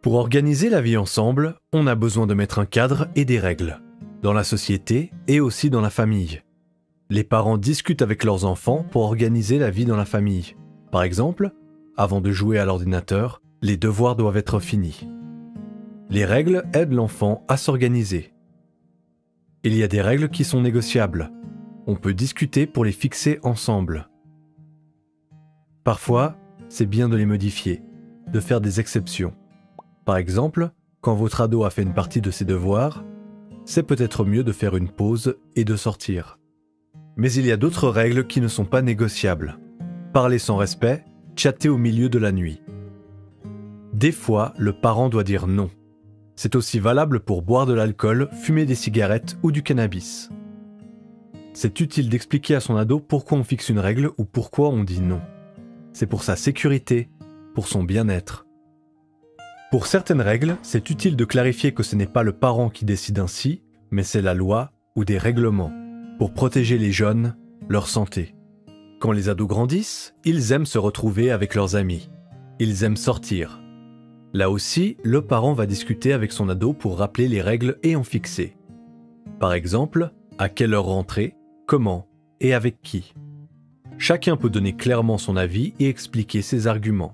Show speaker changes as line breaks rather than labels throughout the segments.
Pour organiser la vie ensemble, on a besoin de mettre un cadre et des règles, dans la société et aussi dans la famille. Les parents discutent avec leurs enfants pour organiser la vie dans la famille. Par exemple, avant de jouer à l'ordinateur, les devoirs doivent être finis. Les règles aident l'enfant à s'organiser. Il y a des règles qui sont négociables. On peut discuter pour les fixer ensemble. Parfois, c'est bien de les modifier, de faire des exceptions. Par exemple, quand votre ado a fait une partie de ses devoirs, c'est peut-être mieux de faire une pause et de sortir. Mais il y a d'autres règles qui ne sont pas négociables. Parler sans respect, chatter au milieu de la nuit. Des fois, le parent doit dire non. C'est aussi valable pour boire de l'alcool, fumer des cigarettes ou du cannabis. C'est utile d'expliquer à son ado pourquoi on fixe une règle ou pourquoi on dit non. C'est pour sa sécurité, pour son bien-être. Pour certaines règles, c'est utile de clarifier que ce n'est pas le parent qui décide ainsi, mais c'est la loi ou des règlements, pour protéger les jeunes, leur santé. Quand les ados grandissent, ils aiment se retrouver avec leurs amis. Ils aiment sortir. Là aussi, le parent va discuter avec son ado pour rappeler les règles et en fixer. Par exemple, à quelle heure rentrer, comment et avec qui. Chacun peut donner clairement son avis et expliquer ses arguments.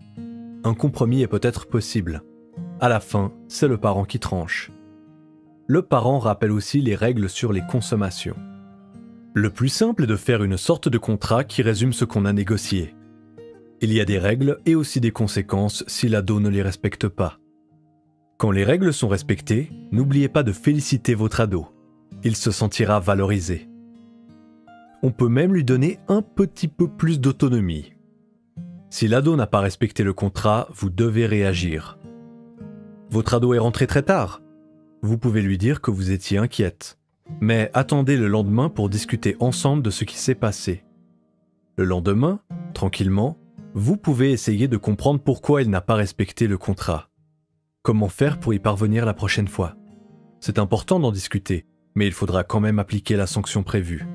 Un compromis est peut-être possible. À la fin, c'est le parent qui tranche. Le parent rappelle aussi les règles sur les consommations. Le plus simple est de faire une sorte de contrat qui résume ce qu'on a négocié. Il y a des règles et aussi des conséquences si l'ado ne les respecte pas. Quand les règles sont respectées, n'oubliez pas de féliciter votre ado. Il se sentira valorisé. On peut même lui donner un petit peu plus d'autonomie. Si l'ado n'a pas respecté le contrat, vous devez réagir. Votre ado est rentré très tard. Vous pouvez lui dire que vous étiez inquiète. Mais attendez le lendemain pour discuter ensemble de ce qui s'est passé. Le lendemain, tranquillement, vous pouvez essayer de comprendre pourquoi il n'a pas respecté le contrat. Comment faire pour y parvenir la prochaine fois? C'est important d'en discuter, mais il faudra quand même appliquer la sanction prévue.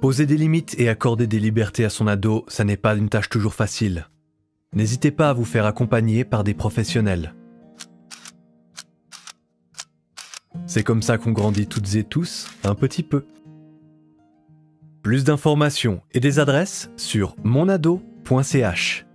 Poser des limites et accorder des libertés à son ado, ça n'est pas une tâche toujours facile. N'hésitez pas à vous faire accompagner par des professionnels. C'est comme ça qu'on grandit toutes et tous un petit peu. Plus d'informations et des adresses sur monado.ch.